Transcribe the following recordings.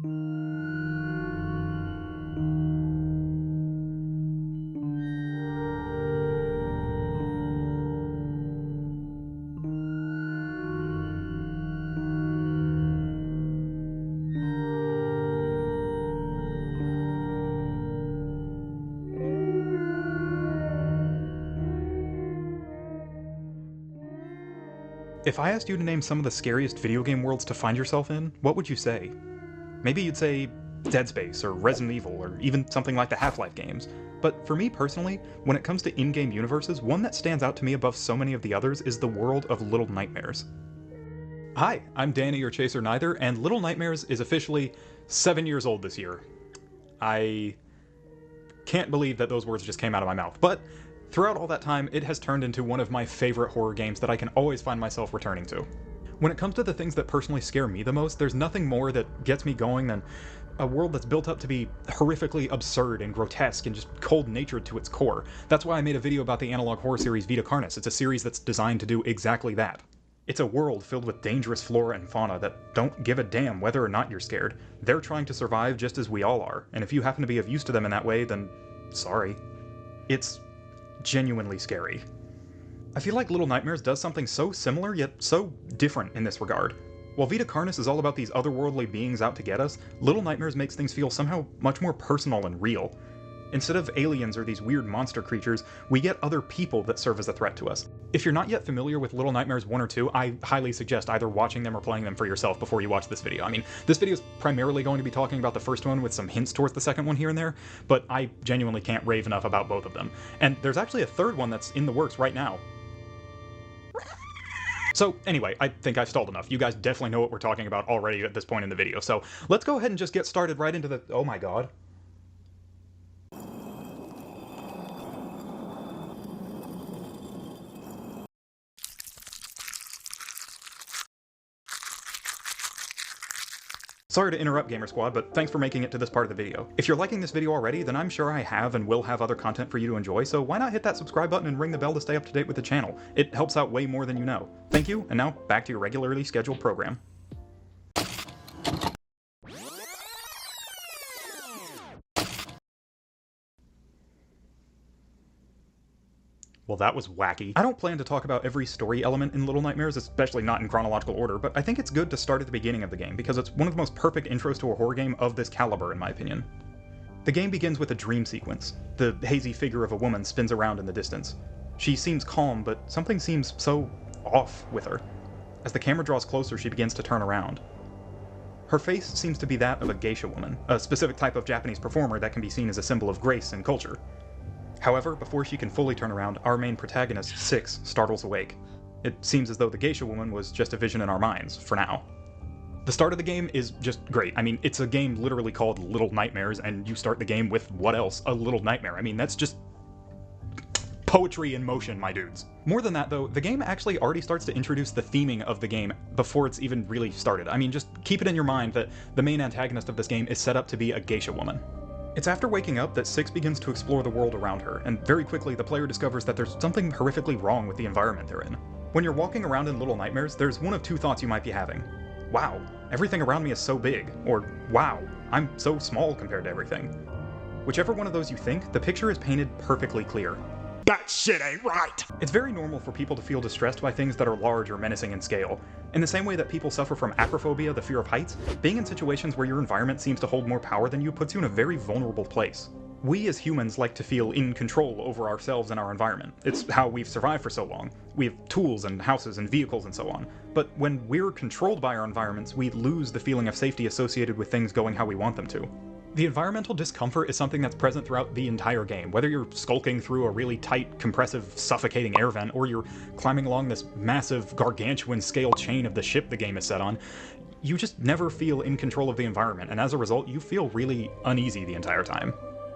If I asked you to name some of the scariest video game worlds to find yourself in, what would you say? Maybe you'd say Dead Space, or Resident Evil, or even something like the Half-Life games. But for me personally, when it comes to in-game universes, one that stands out to me above so many of the others is the world of Little Nightmares. Hi, I'm Danny or Chaser Neither, and Little Nightmares is officially 7 years old this year. I can't believe that those words just came out of my mouth, but throughout all that time, it has turned into one of my favorite horror games that I can always find myself returning to. When it comes to the things that personally scare me the most, there's nothing more that gets me going than a world that's built up to be horrifically absurd and grotesque and just cold-natured to its core. That's why I made a video about the analog horror series Vita Carnis. It's a series that's designed to do exactly that. It's a world filled with dangerous flora and fauna that don't give a damn whether or not you're scared. They're trying to survive just as we all are, and if you happen to be of use to them in that way, then sorry. It's genuinely scary. I feel like Little Nightmares does something so similar yet so different in this regard. While Vita Carnis is all about these otherworldly beings out to get us, Little Nightmares makes things feel somehow much more personal and real. Instead of aliens or these weird monster creatures, we get other people that serve as a threat to us. If you're not yet familiar with Little Nightmares 1 or 2, I highly suggest either watching them or playing them for yourself before you watch this video. I mean, this video is primarily going to be talking about the first one with some hints towards the second one here and there, but I genuinely can't rave enough about both of them. And there's actually a third one that's in the works right now. So anyway, I think I've stalled enough. You guys definitely know what we're talking about already at this point in the video, so let's go ahead and just get started right into the— oh my god. Sorry to interrupt, Gamer Squad, but thanks for making it to this part of the video. If you're liking this video already, then I'm sure I have and will have other content for you to enjoy, so why not hit that subscribe button and ring the bell to stay up to date with the channel? It helps out way more than you know. Thank you, and now back to your regularly scheduled program. Well, that was wacky. I don't plan to talk about every story element in Little Nightmares, especially not in chronological order, but I think it's good to start at the beginning of the game, because it's one of the most perfect intros to a horror game of this caliber, in my opinion. The game begins with a dream sequence. The hazy figure of a woman spins around in the distance. She seems calm, but something seems so off with her. As the camera draws closer, she begins to turn around. Her face seems to be that of a geisha woman, a specific type of Japanese performer that can be seen as a symbol of grace and culture. However, before she can fully turn around, our main protagonist, Six, startles awake. It seems as though the geisha woman was just a vision in our minds, for now. The start of the game is just great. I mean, it's a game literally called Little Nightmares, and you start the game with what else? A little nightmare. I mean, that's just poetry in motion, my dudes. More than that, though, the game actually already starts to introduce the theming of the game before it's even really started. I mean, just keep it in your mind that the main antagonist of this game is set up to be a geisha woman. It's after waking up that Six begins to explore the world around her, and very quickly the player discovers that there's something horrifically wrong with the environment they're in. When you're walking around in Little Nightmares, there's one of two thoughts you might be having. Wow, everything around me is so big, or wow, I'm so small compared to everything. Whichever one of those you think, the picture is painted perfectly clear. That shit ain't right! It's very normal for people to feel distressed by things that are large or menacing in scale. In the same way that people suffer from acrophobia, the fear of heights, being in situations where your environment seems to hold more power than you puts you in a very vulnerable place. We as humans like to feel in control over ourselves and our environment. It's how we've survived for so long. We have tools and houses and vehicles and so on. But when we're controlled by our environments, we lose the feeling of safety associated with things going how we want them to. The environmental discomfort is something that's present throughout the entire game, whether you're skulking through a really tight, compressive, suffocating air vent, or you're climbing along this massive, gargantuan scale chain of the ship the game is set on. You just never feel in control of the environment, and as a result, you feel really uneasy the entire time.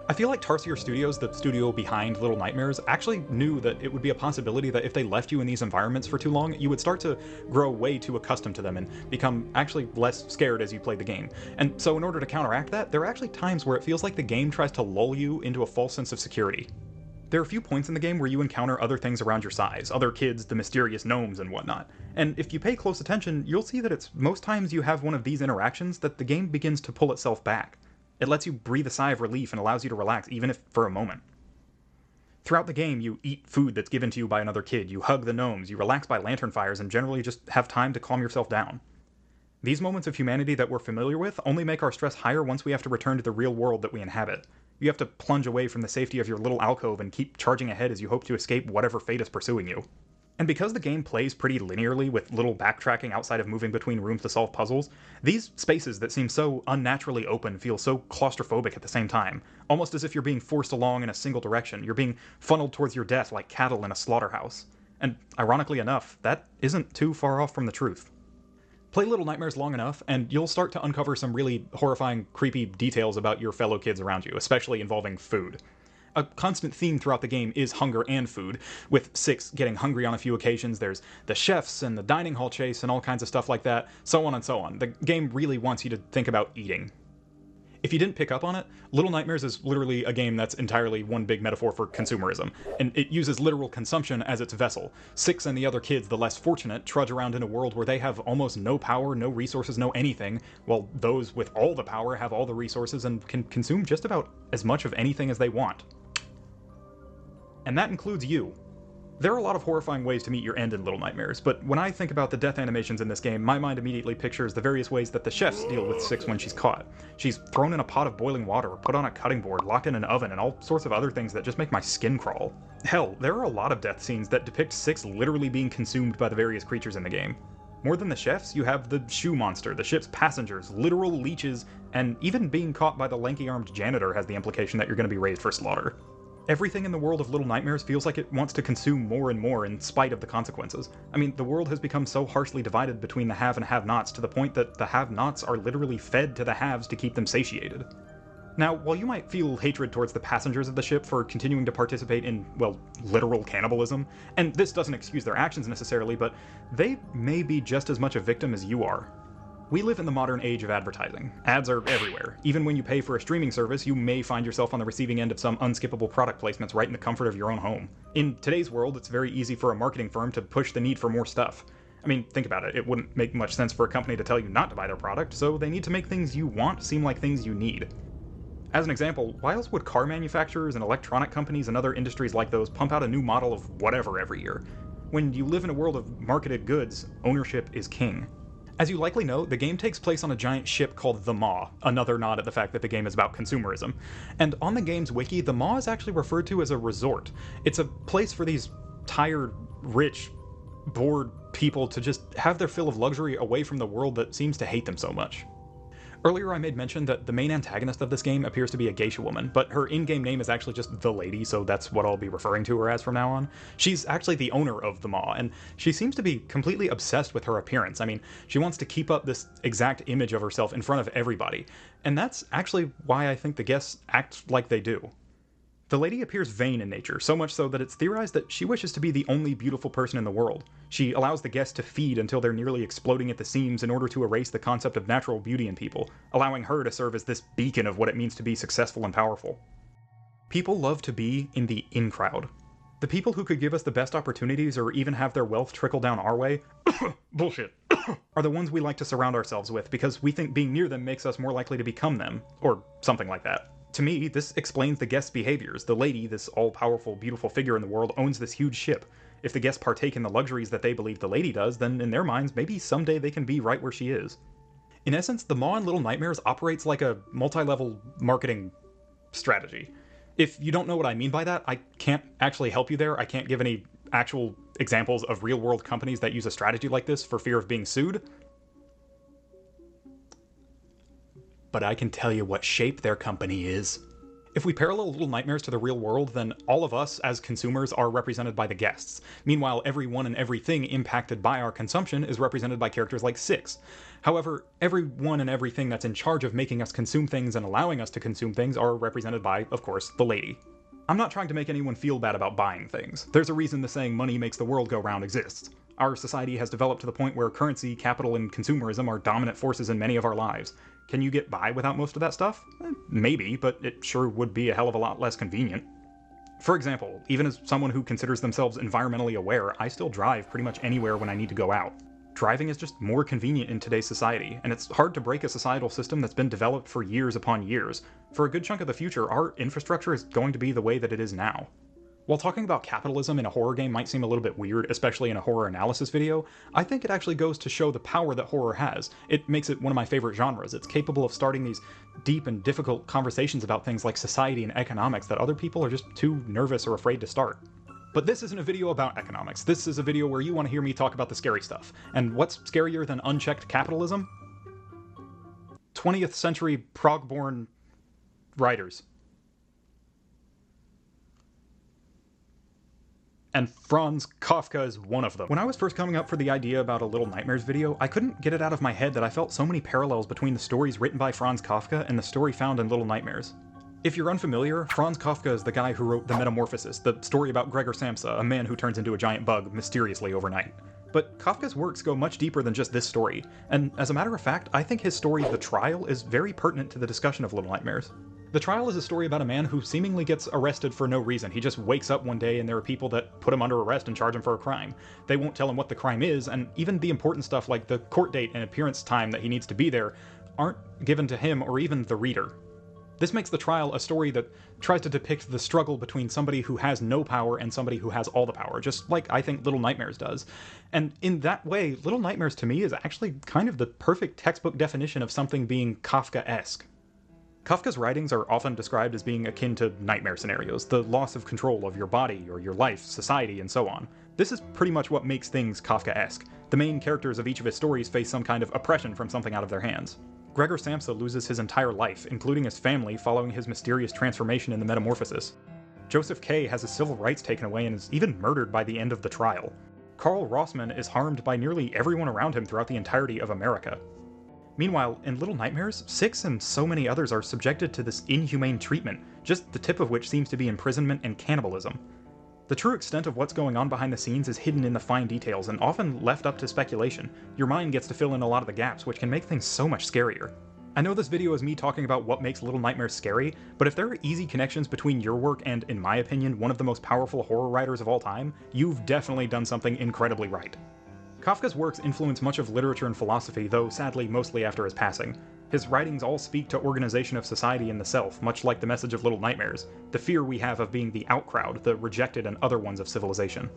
I feel like Tarsier Studios, the studio behind Little Nightmares, actually knew that it would be a possibility that if they left you in these environments for too long, you would start to grow way too accustomed to them and become actually less scared as you played the game. And so in order to counteract that, there are actually times where it feels like the game tries to lull you into a false sense of security. There are a few points in the game where you encounter other things around your size, other kids, the mysterious gnomes, and whatnot. And if you pay close attention, you'll see that it's most times you have one of these interactions that the game begins to pull itself back. It lets you breathe a sigh of relief and allows you to relax, even if for a moment. Throughout the game, you eat food that's given to you by another kid, you hug the gnomes, you relax by lantern fires, and generally just have time to calm yourself down. These moments of humanity that we're familiar with only make our stress higher once we have to return to the real world that we inhabit. You have to plunge away from the safety of your little alcove and keep charging ahead as you hope to escape whatever fate is pursuing you. And because the game plays pretty linearly with little backtracking outside of moving between rooms to solve puzzles, these spaces that seem so unnaturally open feel so claustrophobic at the same time, almost as if you're being forced along in a single direction. You're being funneled towards your death like cattle in a slaughterhouse. And ironically enough, that isn't too far off from the truth. Play Little Nightmares long enough, and you'll start to uncover some really horrifying, creepy details about your fellow kids around you, especially involving food. A constant theme throughout the game is hunger and food, with Six getting hungry on a few occasions. There's the chefs and the dining hall chase and all kinds of stuff like that, so on and so on. The game really wants you to think about eating. If you didn't pick up on it, Little Nightmares is literally a game that's entirely one big metaphor for consumerism, and it uses literal consumption as its vessel. Six and the other kids, the less fortunate, trudge around in a world where they have almost no power, no resources, no anything, while those with all the power have all the resources and can consume just about as much of anything as they want. And that includes you. There are a lot of horrifying ways to meet your end in Little Nightmares, but when I think about the death animations in this game, my mind immediately pictures the various ways that the chefs deal with Six when she's caught. She's thrown in a pot of boiling water, put on a cutting board, locked in an oven, and all sorts of other things that just make my skin crawl. Hell, there are a lot of death scenes that depict Six literally being consumed by the various creatures in the game. More than the chefs, you have the shoe monster, the ship's passengers, literal leeches, and even being caught by the lanky-armed janitor has the implication that you're going to be raised for slaughter. Everything in the world of Little Nightmares feels like it wants to consume more and more in spite of the consequences. I mean, the world has become so harshly divided between the have and have-nots to the point that the have-nots are literally fed to the haves to keep them satiated. Now, while you might feel hatred towards the passengers of the ship for continuing to participate in, well, literal cannibalism, and this doesn't excuse their actions necessarily, but they may be just as much a victim as you are. We live in the modern age of advertising. Ads are everywhere. Even when you pay for a streaming service, you may find yourself on the receiving end of some unskippable product placements right in the comfort of your own home. In today's world, it's very easy for a marketing firm to push the need for more stuff. I mean, think about it. It wouldn't make much sense for a company to tell you not to buy their product, so they need to make things you want seem like things you need. As an example, why else would car manufacturers and electronic companies and other industries like those pump out a new model of whatever every year? When you live in a world of marketed goods, ownership is king. As you likely know, the game takes place on a giant ship called the Maw, another nod at the fact that the game is about consumerism. And on the game's wiki, the Maw is actually referred to as a resort. It's a place for these tired, rich, bored people to just have their fill of luxury away from the world that seems to hate them so much. Earlier I made mention that the main antagonist of this game appears to be a geisha woman, but her in-game name is actually just The Lady, so that's what I'll be referring to her as from now on. She's actually the owner of the Maw, and she seems to be completely obsessed with her appearance. I mean, she wants to keep up this exact image of herself in front of everybody, and that's actually why I think the guests act like they do. The lady appears vain in nature, so much so that it's theorized that she wishes to be the only beautiful person in the world. She allows the guests to feed until they're nearly exploding at the seams in order to erase the concept of natural beauty in people, allowing her to serve as this beacon of what it means to be successful and powerful. People love to be in the in crowd. The people who could give us the best opportunities or even have their wealth trickle down our way, bullshit, are the ones we like to surround ourselves with because we think being near them makes us more likely to become them, or something like that. To me, this explains the guests' behaviors. The lady, this all-powerful, beautiful figure in the world, owns this huge ship. If the guests partake in the luxuries that they believe the lady does, then in their minds, maybe someday they can be right where she is. In essence, the Maw in Little Nightmares operates like a multi-level marketing strategy. If you don't know what I mean by that, I can't actually help you there. I can't give any actual examples of real-world companies that use a strategy like this for fear of being sued. But I can tell you what shape their company is. If we parallel Little Nightmares to the real world, then all of us as consumers are represented by the guests. Meanwhile, everyone and everything impacted by our consumption is represented by characters like Six. However, everyone and everything that's in charge of making us consume things and allowing us to consume things are represented by, of course, the lady. I'm not trying to make anyone feel bad about buying things. There's a reason the saying money makes the world go round exists. Our society has developed to the point where currency, capital, and consumerism are dominant forces in many of our lives. Can you get by without most of that stuff? Maybe, but it sure would be a hell of a lot less convenient. For example, even as someone who considers themselves environmentally aware, I still drive pretty much anywhere when I need to go out. Driving is just more convenient in today's society, and it's hard to break a societal system that's been developed for years upon years. For a good chunk of the future, our infrastructure is going to be the way that it is now. While talking about capitalism in a horror game might seem a little bit weird, especially in a horror analysis video, I think it actually goes to show the power that horror has. It makes it one of my favorite genres. It's capable of starting these deep and difficult conversations about things like society and economics that other people are just too nervous or afraid to start. But this isn't a video about economics. This is a video where you want to hear me talk about the scary stuff. And what's scarier than unchecked capitalism? 20th century Prague-born writers. And Franz Kafka is one of them. When I was first coming up for the idea about a Little Nightmares video, I couldn't get it out of my head that I felt so many parallels between the stories written by Franz Kafka and the story found in Little Nightmares. If you're unfamiliar, Franz Kafka is the guy who wrote The Metamorphosis, the story about Gregor Samsa, a man who turns into a giant bug mysteriously overnight. But Kafka's works go much deeper than just this story, and as a matter of fact, I think his story The Trial is very pertinent to the discussion of Little Nightmares. The Trial is a story about a man who seemingly gets arrested for no reason. He just wakes up one day and there are people that put him under arrest and charge him for a crime. They won't tell him what the crime is, and even the important stuff like the court date and appearance time that he needs to be there aren't given to him or even the reader. This makes The Trial a story that tries to depict the struggle between somebody who has no power and somebody who has all the power, just like I think Little Nightmares does. And in that way, Little Nightmares to me is actually kind of the perfect textbook definition of something being Kafkaesque. Kafka's writings are often described as being akin to nightmare scenarios, the loss of control of your body or your life, society, and so on. This is pretty much what makes things Kafkaesque. The main characters of each of his stories face some kind of oppression from something out of their hands. Gregor Samsa loses his entire life, including his family, following his mysterious transformation in the Metamorphosis. Joseph K. has his civil rights taken away and is even murdered by the end of The Trial. Karl Rossmann is harmed by nearly everyone around him throughout the entirety of America. Meanwhile, in Little Nightmares, Six and so many others are subjected to this inhumane treatment, just the tip of which seems to be imprisonment and cannibalism. The true extent of what's going on behind the scenes is hidden in the fine details and often left up to speculation. Your mind gets to fill in a lot of the gaps, which can make things so much scarier. I know this video is me talking about what makes Little Nightmares scary, but if there are easy connections between your work and, in my opinion, one of the most powerful horror writers of all time, you've definitely done something incredibly right. Kafka's works influence much of literature and philosophy, though sadly mostly after his passing. His writings all speak to organization of society in the self, much like the message of Little Nightmares, the fear we have of being the outcrowd, the rejected and other ones of civilization.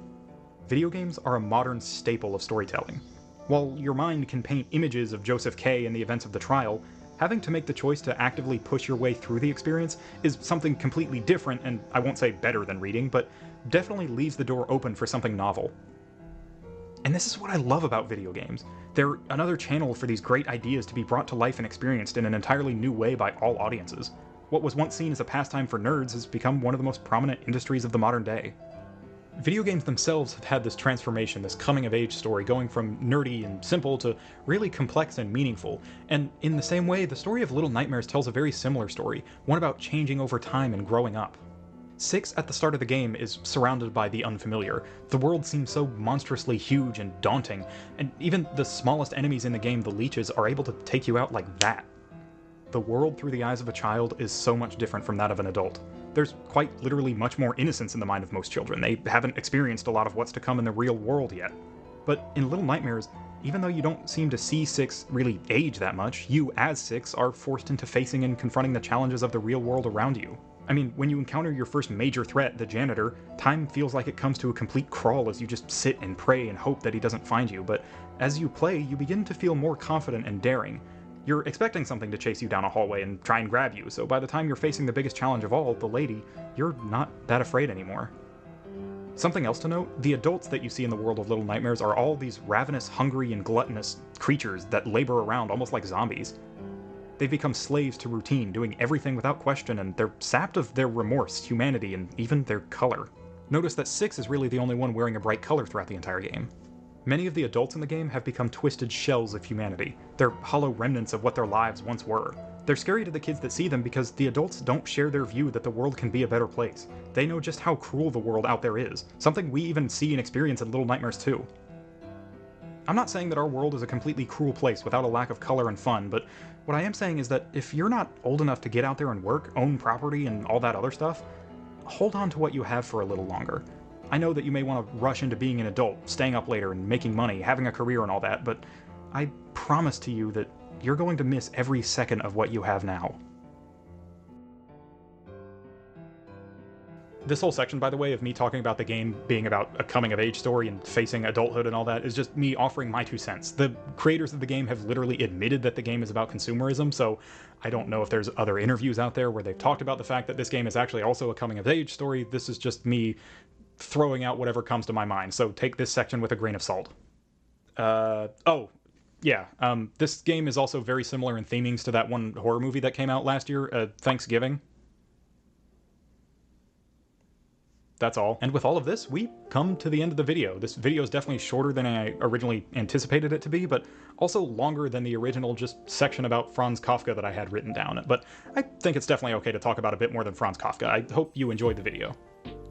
Video games are a modern staple of storytelling. While your mind can paint images of Joseph K. and the events of The Trial, having to make the choice to actively push your way through the experience is something completely different, and I won't say better than reading, but definitely leaves the door open for something novel. And this is what I love about video games. They're another channel for these great ideas to be brought to life and experienced in an entirely new way by all audiences. What was once seen as a pastime for nerds has become one of the most prominent industries of the modern day. Video games themselves have had this transformation, this coming-of-age story, going from nerdy and simple to really complex and meaningful. And in the same way, the story of Little Nightmares tells a very similar story, one about changing over time and growing up. Six, at the start of the game, is surrounded by the unfamiliar. The world seems so monstrously huge and daunting, and even the smallest enemies in the game, the leeches, are able to take you out like that. The world through the eyes of a child is so much different from that of an adult. There's quite literally much more innocence in the mind of most children. They haven't experienced a lot of what's to come in the real world yet. But in Little Nightmares, even though you don't seem to see Six really age that much, you, as Six, are forced into facing and confronting the challenges of the real world around you. I mean, when you encounter your first major threat, the janitor, time feels like it comes to a complete crawl as you just sit and pray and hope that he doesn't find you, but as you play, you begin to feel more confident and daring. You're expecting something to chase you down a hallway and try and grab you, so by the time you're facing the biggest challenge of all, the lady, you're not that afraid anymore. Something else to note, the adults that you see in the world of Little Nightmares are all these ravenous, hungry, and gluttonous creatures that labor around almost like zombies. They've become slaves to routine, doing everything without question, and they're sapped of their remorse, humanity, and even their color. Notice that Six is really the only one wearing a bright color throughout the entire game. Many of the adults in the game have become twisted shells of humanity. They're hollow remnants of what their lives once were. They're scary to the kids that see them because the adults don't share their view that the world can be a better place. They know just how cruel the world out there is, something we even see and experience in Little Nightmares 2. I'm not saying that our world is a completely cruel place without a lack of color and fun, but what I am saying is that if you're not old enough to get out there and work, own property, and all that other stuff, hold on to what you have for a little longer. I know that you may want to rush into being an adult, staying up later and making money, having a career and all that, but I promise to you that you're going to miss every second of what you have now. This whole section, by the way, of me talking about the game being about a coming-of-age story and facing adulthood and all that is just me offering my 2 cents. The creators of the game have literally admitted that the game is about consumerism, so I don't know if there's other interviews out there where they've talked about the fact that this game is actually also a coming-of-age story. This is just me throwing out whatever comes to my mind, so take this section with a grain of salt. This game is also very similar in themings to that one horror movie that came out last year, Thanksgiving. That's all. And with all of this, we come to the end of the video. This video is definitely shorter than I originally anticipated it to be, but also longer than the original just section about Franz Kafka that I had written down. But I think it's definitely okay to talk about a bit more than Franz Kafka. I hope you enjoyed the video.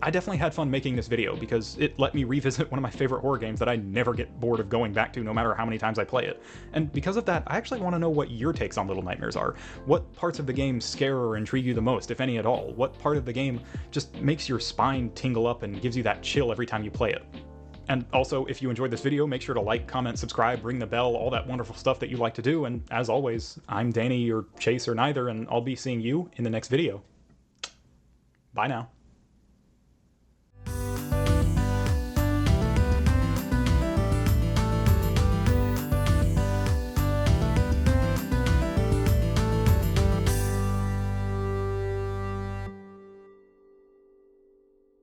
I definitely had fun making this video because it let me revisit one of my favorite horror games that I never get bored of going back to no matter how many times I play it. And because of that, I actually want to know what your takes on Little Nightmares are. What parts of the game scare or intrigue you the most, if any at all? What part of the game just makes your spine tingle up and gives you that chill every time you play it? And also, if you enjoyed this video, make sure to like, comment, subscribe, ring the bell, all that wonderful stuff that you like to do. And as always, I'm Danny or Chase or neither, and I'll be seeing you in the next video. Bye now.